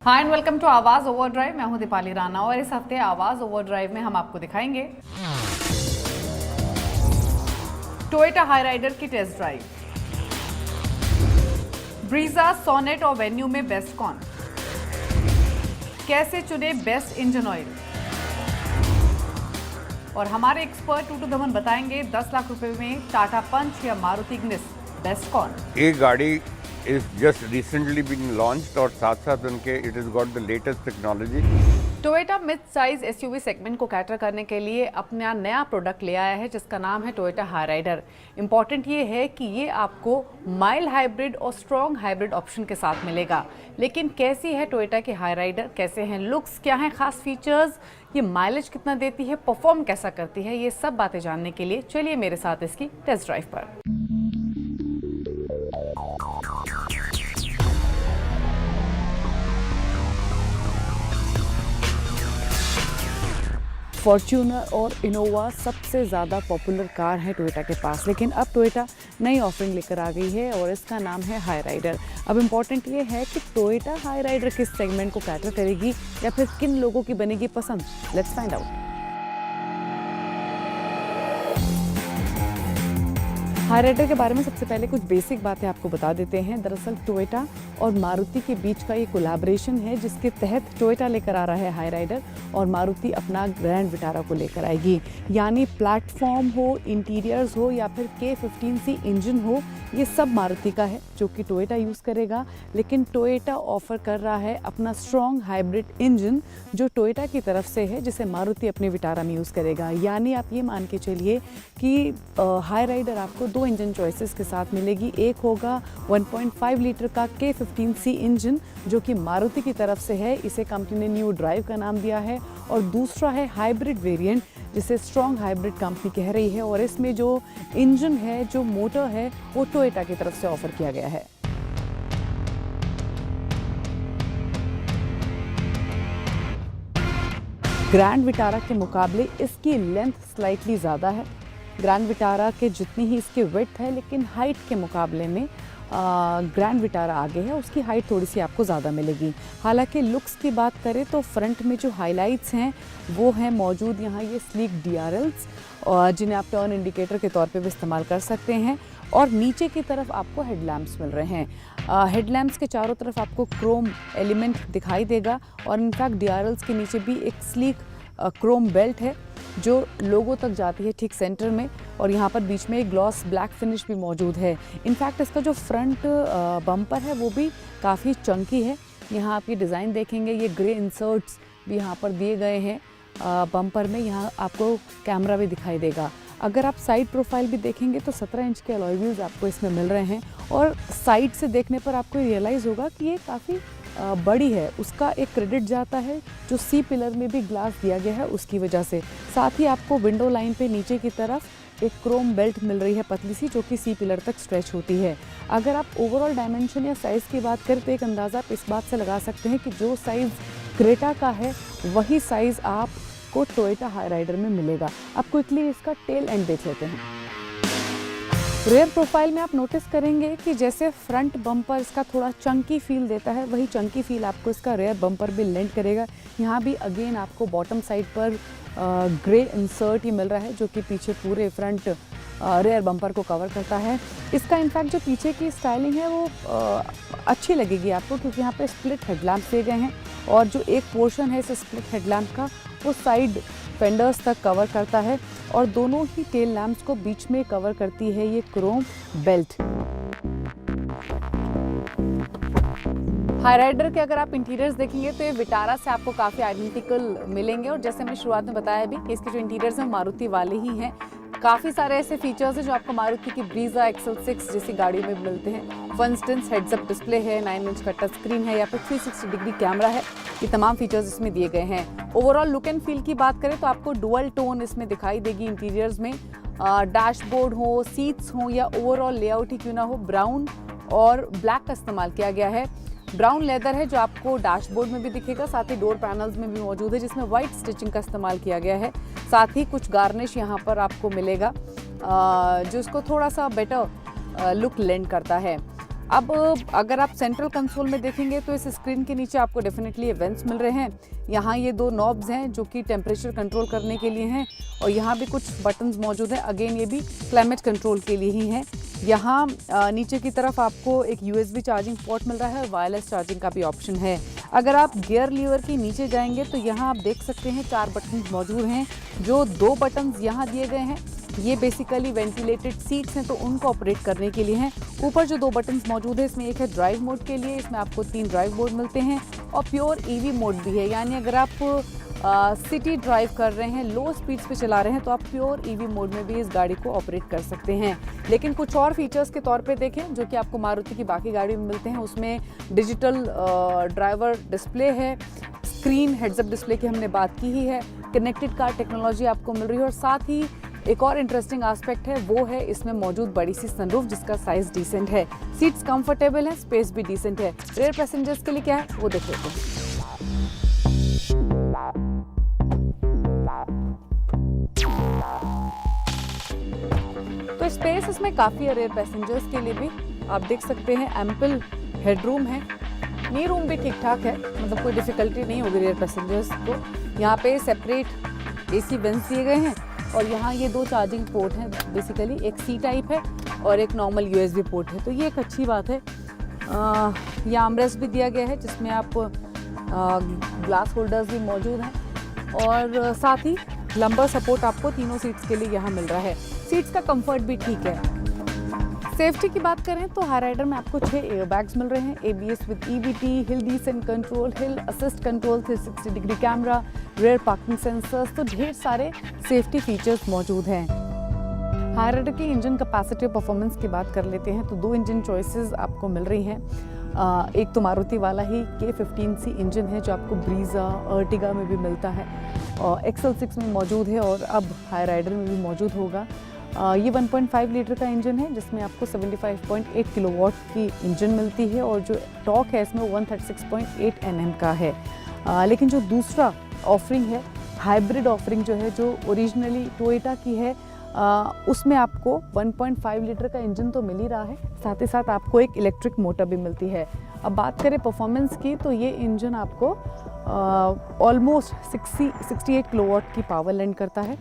Hi and welcome to आवाज overdrive. मैं हूं दीपाली राणा और इस हफ्ते आवाज ओवरड्राइव में हम आपको दिखाएंगे टोयोटा हाई राइडर की टेस्ट ड्राइव, ब्रीजा, सोनेट और वेन्यू में बेस्ट कौन, कैसे चुने बेस्ट इंजन ऑयल, और हमारे एक्सपर्ट टूटू धमन बताएंगे 10 लाख रुपए में टाटा पंच या मारुति इग्निस बेस्ट कौन। एक गाड़ी is just recently been launched और साथ साथ उनके it has got the latest technology। Toyota mid size SUV segment को कैटर करने के लिए अपना नया प्रोडक्ट ले आया है जिसका नाम है टोयोटा हाई राइडर। इंपॉर्टेंट ये है कि ये आपको माइल्ड हाइब्रिड और स्ट्रॉन्ग हाइब्रिड ऑप्शन के साथ मिलेगा। लेकिन कैसी है टोयोटा की हाई राइडर, कैसे हैं लुक्स, क्या हैं खास फीचर्स, ये माइलेज कितना देती है, परफॉर्म कैसा करती है, ये सब बातें जानने के लिए चलिए मेरे साथ इसकी टेस्ट ड्राइव पर। फॉर्च्यूनर और इनोवा सबसे ज़्यादा पॉपुलर कार है टोयोटा के पास, लेकिन अब टोयोटा नई ऑफरिंग लेकर आ गई है और इसका नाम है हाई राइडर। अब इम्पॉर्टेंट ये है कि टोयोटा हाई राइडर किस सेगमेंट को कैटर करेगी या फिर किन लोगों की बनेगी पसंद। Let's find out. Hyryder के बारे में सबसे पहले कुछ बेसिक बातें आपको बता देते हैं। दरअसल टोयोटा और मारुति के बीच का ये कोलैबोरेशन है जिसके तहत टोयोटा लेकर आ रहा है हाई राइडर और मारुति अपना ग्रैंड विटारा को लेकर आएगी। यानी प्लेटफॉर्म हो, इंटीरियर्स हो या फिर K15C इंजन हो, ये सब मारुति का है जो कि टोयोटा यूज़ करेगा। लेकिन टोयोटा ऑफर कर रहा है अपना स्ट्रॉन्ग हाइब्रिड इंजन जो टोयोटा की तरफ से है, जिसे मारुति अपने विटारा में यूज़ करेगा। यानी आप ये मान के चलिए कि हाई राइडर आपको दो इंजन चॉइसेस के साथ मिलेगी। एक होगा 1.5 लीटर का K15C इंजन जो कि मारुति की तरफ से है, इसे कंपनी ने न्यू ड्राइव का नाम दिया है, और दूसरा है हाइब्रिड वेरिएंट जिसे स्ट्रॉन्ग हाइब्रिड कंपनी कह रही है, और इसमें जो इंजन है, जो मोटर है, वो टोयोटा की तरफ से ऑफर किया गया है। ग्रैंड विटारा के मुकाबले इसकी लेंथ स्लाइटली ज़्यादा है। ग्रैंड विटारा के जितनी ही इसकी विड्थ है, लेकिन हाइट के मुकाबले में ग्रैंड विटारा आगे है, उसकी हाइट थोड़ी सी आपको ज़्यादा मिलेगी। हालांकि लुक्स की बात करें तो फ्रंट में जो हाइलाइट्स हैं वो हैं मौजूद यहाँ ये स्लीक DRLs, और जिन्हें आप टर्न इंडिकेटर के तौर पे भी इस्तेमाल कर सकते हैं। और नीचे की तरफ आपको हेडलैम्प्स मिल रहे हैं। हेडलैम्प्स के चारों तरफ आपको क्रोम एलिमेंट दिखाई देगा, और इनफैक्ट DRLs के नीचे भी एक स्लीक क्रोम बेल्ट है जो लोगो तक जाती है ठीक सेंटर में, और यहाँ पर बीच में एक ग्लॉस ब्लैक फिनिश भी मौजूद है। इनफैक्ट इसका जो फ्रंट बम्पर है वो भी काफ़ी चंकी है। यहाँ आप ये डिज़ाइन देखेंगे, ये ग्रे इंसर्ट्स भी यहाँ पर दिए गए हैं बम्पर में। यहाँ आपको कैमरा भी दिखाई देगा। अगर आप साइड प्रोफाइल भी देखेंगे तो 17 इंच के अलॉय व्हील्स आपको इसमें मिल रहे हैं, और साइड से देखने पर आपको रियलाइज़ होगा कि ये काफ़ी बड़ी है। उसका एक क्रेडिट जाता है जो सी पिलर में भी ग्लास दिया गया है उसकी वजह से। साथ ही आपको विंडो लाइन पे नीचे की तरफ एक क्रोम बेल्ट मिल रही है पतली सी, जो कि सी पिलर तक स्ट्रेच होती है। अगर आप ओवरऑल डायमेंशन या साइज़ की बात करें तो एक अंदाज़ा आप इस बात से लगा सकते हैं कि जो साइज़ क्रेटा का है वही साइज़ आपको टोयोटा हाई राइडर में मिलेगा। अब क्विकली इसका टेल एंड देख लेते हैं। रेयर प्रोफाइल में आप नोटिस करेंगे कि जैसे फ्रंट बम्पर इसका थोड़ा चंकी फील देता है, वही चंकी फील आपको इसका रेयर बम्पर भी लेंड करेगा। यहाँ भी अगेन आपको बॉटम साइड पर ग्रे इंसर्ट ही मिल रहा है जो कि पीछे पूरे फ्रंट रेयर बम्पर को कवर करता है। इसका इनफैक्ट जो पीछे की स्टाइलिंग है वो अच्छी लगेगी आपको, क्योंकि यहाँ पे स्प्लिट हेडलैम्प दिए गए हैं, और जो एक पोर्शन है इस स्प्लिट हेडलैम्प का वो साइड फेंडर्स तक कवर करता है, और दोनों ही टेल लैम्प्स को बीच में कवर करती है ये क्रोम बेल्ट। हाई राइडर के अगर आप इंटीरियर्स देखेंगे तो ये विटारा से आपको काफ़ी आइडेंटिकल मिलेंगे, और जैसे मैं शुरुआत में बताया भी कि इसके जो इंटीरियर्स हैं मारुति वाले ही हैं। काफ़ी सारे ऐसे फीचर्स हैं जो आपको मारुति की ब्रीजा XL6 जैसी गाड़ियों में मिलते हैं। For instance heads up display है, 9 इंच का टच स्क्रीन है, या फिर 360 डिग्री कैमरा है। ये तमाम फीचर्स इसमें दिए गए हैं। ओवरऑल लुक एंड फील की बात करें तो आपको डुअल टोन इसमें दिखाई देगी इंटीरियर्स में। डैशबोर्ड हो, सीट्स हो, या ओवरऑल लेआउट ही क्यों ना हो, ब्राउन और ब्लैक का इस्तेमाल किया गया है। ब्राउन लेदर है जो आपको डैशबोर्ड में भी दिखेगा, साथ ही डोर पैनल्स में भी मौजूद है जिसमें वाइट स्टिचिंग का इस्तेमाल किया गया है। साथ ही कुछ गार्निश यहाँ पर आपको मिलेगा जो इसको थोड़ा सा बेटर लुक लेंड करता है। अब अगर आप सेंट्रल कंसोल में देखेंगे तो इस स्क्रीन के नीचे आपको डेफिनेटली इवेंट्स मिल रहे हैं। यहाँ ये दो नॉब्स हैं जो कि टेम्परेचर कंट्रोल करने के लिए हैं और यहाँ भी कुछ बटन्स मौजूद हैं, अगेन ये भी क्लाइमेट कंट्रोल के लिए ही हैं। यहाँ नीचे की तरफ आपको एक USB चार्जिंग पोर्ट मिल रहा है और वायरलेस चार्जिंग का भी ऑप्शन है। अगर आप गियर लीवर के नीचे जाएंगे तो यहाँ आप देख सकते हैं 4 बटन्स मौजूद हैं। जो 2 बटन्स यहाँ दिए गए हैं ये बेसिकली वेंटिलेटेड सीट्स हैं तो उनको ऑपरेट करने के लिए हैं। ऊपर जो 2 बटन्स मौजूद है इसमें एक है ड्राइव मोड के लिए, इसमें आपको 3 ड्राइव मोड मिलते हैं और प्योर EV मोड भी है, यानी अगर आप सिटी ड्राइव कर रहे हैं, लो स्पीड्स पे चला रहे हैं तो आप प्योर EV मोड में भी इस गाड़ी को ऑपरेट कर सकते हैं। लेकिन कुछ और फीचर्स के तौर पे देखें जो कि आपको मारुति की बाकी गाड़ी में मिलते हैं, उसमें डिजिटल ड्राइवर डिस्प्ले है, स्क्रीन हेड्सअप डिस्प्ले की हमने बात की ही है, कनेक्टेड कार टेक्नोलॉजी आपको मिल रही है और साथ ही एक और इंटरेस्टिंग एस्पेक्ट है वो है इसमें मौजूद बड़ी सी सनरूफ जिसका साइज डिसेंट है। सीट्स कंफर्टेबल है, स्पेस भी डिसेंट है। रेयर पैसेंजर्स के लिए क्या है वो देख लेते हैं। तो स्पेस इसमें काफ़ी है रेयर पैसेंजर्स के लिए भी, आप देख सकते हैं एम्पल हेडरूम है, नी रूम भी ठीक ठाक है, मतलब कोई डिफिकल्टी नहीं होगी रेयर पैसेंजर्स को। यहाँ पे सेपरेट AC वेंट्स दिए गए हैं और यहाँ ये 2 चार्जिंग पोर्ट हैं, बेसिकली एक C टाइप है और एक नॉर्मल USB पोर्ट है, तो ये एक अच्छी बात है। ये आर्मरेस्ट भी दिया गया है जिसमें आप ग्लास होल्डर्स भी मौजूद हैं और साथ ही लंबर सपोर्ट आपको तीनों सीट्स के लिए यहाँ मिल रहा है। सीट्स का कंफर्ट भी ठीक है। सेफ्टी की बात करें तो हाई राइडर में आपको 6 एयरबैग्स मिल रहे हैं, ABS with EBT, hill descent control, hill assist control, 360 degree camera, rare parking sensors, तो ढेर सारे सेफ्टी फीचर्स मौजूद हैं। हाई राइडर की इंजन कैपेसिटी और परफॉर्मेंस की बात कर लेते हैं तो 2 इंजन चॉइसेस आपको मिल रही हैं। एक तो मारुति वाला ही K15C इंजन है जो आपको ब्रीजा, अर्टिगा में भी मिलता है और XL6 में मौजूद है और अब हाई राइडर में भी मौजूद होगा। ये 1.5 लीटर का इंजन है जिसमें आपको 75.8 किलोवाट की इंजन मिलती है और जो टॉर्क है इसमें 136.8 Nm का है। लेकिन जो दूसरा ऑफरिंग है, हाइब्रिड ऑफरिंग जो है, जो ओरिजिनली टोयोटा की है, उसमें आपको 1.5 लीटर का इंजन तो मिल ही रहा है, साथ ही साथ आपको एक इलेक्ट्रिक मोटर भी मिलती है। अब बात करें परफॉर्मेंस की तो ये इंजन आपको ऑलमोस्ट 68 किलोवाट की पावर लैंड करता है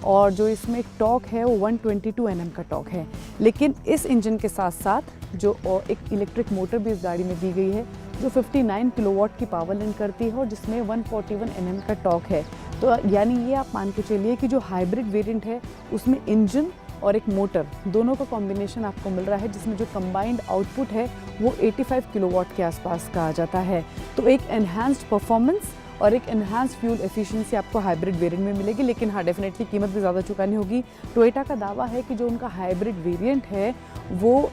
और जो इसमें टॉर्क है वो 122 Nm का टॉर्क है। लेकिन इस इंजन के साथ साथ जो एक इलेक्ट्रिक मोटर भी इस गाड़ी में दी गई है जो 59 किलोवाट की पावर लैंड करती है और जिसमें 141 Nm का टॉर्क है। तो यानी ये आप मान के चलिए कि जो हाइब्रिड वेरिएंट है उसमें इंजन और एक मोटर दोनों का कॉम्बिनेशन आपको मिल रहा है जिसमें जो कंबाइंड आउटपुट है वो 85 किलोवाट के आसपास का आ जाता है। तो एक एनहांस्ड परफॉर्मेंस और एक एनहांस्ड फ्यूल एफिशिएंसी आपको हाइब्रिड वेरिएंट में मिलेगी। लेकिन हाँ, डेफिनेटली कीमत भी ज़्यादा चुकानी होगी। टोयोटा का दावा है कि जो उनका हाइब्रिड वेरिएंट है वो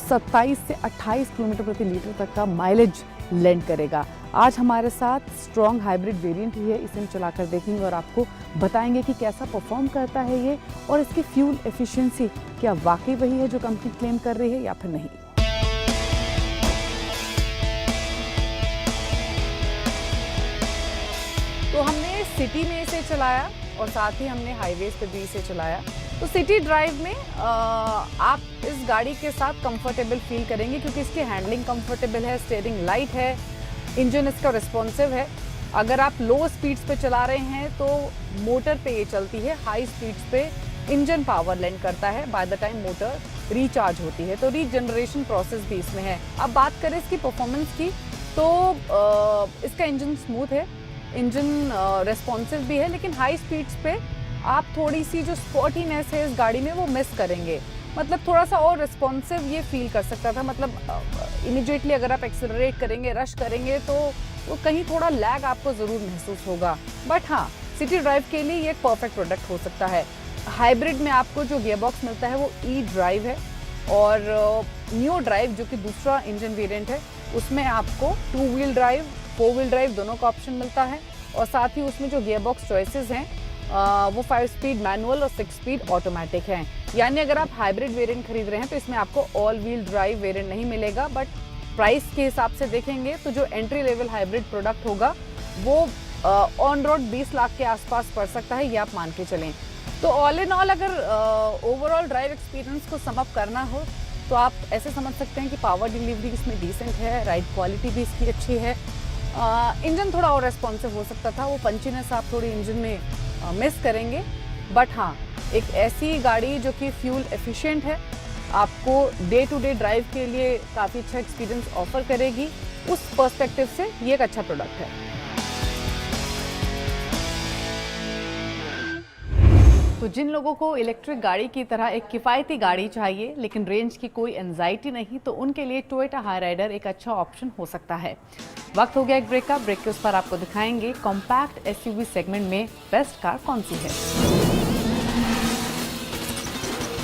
27 से 28 किलोमीटर प्रति लीटर तक का माइलेज लैंड करेगा। आज हमारे साथ स्ट्रॉन्ग हाइब्रिड वेरिएंट ही है, इसे हम चलाकर देखेंगे और आपको बताएंगे कि कैसा परफॉर्म करता है ये और इसकी फ्यूल एफिशिएंसी क्या वाकई वही है जो कंपनी क्लेम कर रही है या फिर नहीं। तो हमने सिटी में इसे चलाया और साथ ही हमने हाईवेज पे भी इसे चलाया। तो सिटी ड्राइव में आप इस गाड़ी के साथ कंफर्टेबल फील करेंगे क्योंकि इसकी हैंडलिंग कंफर्टेबल है, स्टीयरिंग लाइट है, इंजन इसका रिस्पॉन्सिव है। अगर आप लो स्पीड्स पे चला रहे हैं तो मोटर पे ये चलती है, हाई स्पीड्स पे इंजन पावर लैंड करता है by the time motor recharge होती है। तो रीजनरेशन प्रोसेस भी इसमें है। अब बात करें इसकी परफॉर्मेंस की तो इसका इंजन स्मूथ है, इंजन रेस्पॉन्सिव भी है, लेकिन हाई स्पीड्स पे आप थोड़ी सी जो स्पॉटीनेस है इस गाड़ी में वो मिस करेंगे। मतलब थोड़ा सा और रिस्पॉन्सिव ये फील कर सकता था। मतलब इमीडिएटली अगर आप एक्सेलरेट करेंगे, रश करेंगे तो कहीं थोड़ा लैग आपको ज़रूर महसूस होगा। बट हाँ, सिटी ड्राइव के लिए ये एक परफेक्ट प्रोडक्ट हो सकता है। हाइब्रिड में आपको जो गियर बॉक्स मिलता है वो ई ड्राइव है और न्यू ड्राइव जो कि दूसरा इंजन वेरिएंट है उसमें आपको 2 व्हील ड्राइव, 4 व्हील ड्राइव दोनों का ऑप्शन मिलता है और साथ ही उसमें जो गियर बॉक्स चॉइसेस हैं वो 5 स्पीड मैनुअल और 6 स्पीड ऑटोमेटिक हैं। यानी अगर आप हाइब्रिड वेरिएंट खरीद रहे हैं तो इसमें आपको ऑल व्हील ड्राइव वेरिएंट नहीं मिलेगा। बट प्राइस के हिसाब से देखेंगे तो जो एंट्री लेवल हाइब्रिड प्रोडक्ट होगा वो ऑन रोड 20 लाख के आसपास पड़ सकता है, ये आप मान के चलें। तो ऑल इन ऑल अगर ओवरऑल ड्राइव एक्सपीरियंस को सम अप करना हो तो आप ऐसे समझ सकते हैं कि पावर डिलीवरी इसमें डिसेंट है, राइड क्वालिटी भी इसकी अच्छी है। इंजन थोड़ा और रेस्पॉन्सिव हो सकता था, वो पंचीनेस आप थोड़ी इंजन में मिस करेंगे। बट हाँ, एक ऐसी गाड़ी जो कि फ्यूल एफिशिएंट है, आपको डे टू डे ड्राइव के लिए काफ़ी अच्छा एक्सपीरियंस ऑफर करेगी, उस पर्सपेक्टिव से ये एक अच्छा प्रोडक्ट है। तो जिन लोगों को इलेक्ट्रिक गाड़ी की तरह एक किफ़ायती गाड़ी चाहिए लेकिन रेंज की कोई एंजाइटी नहीं, तो उनके लिए टोयोटा हाई राइडर एक अच्छा ऑप्शन हो सकता है। वक्त हो गया एक ब्रेक का। ब्रेक के उस पर आपको दिखाएंगे कॉम्पैक्ट एसयूवी सेगमेंट में बेस्ट कार कौन सी है।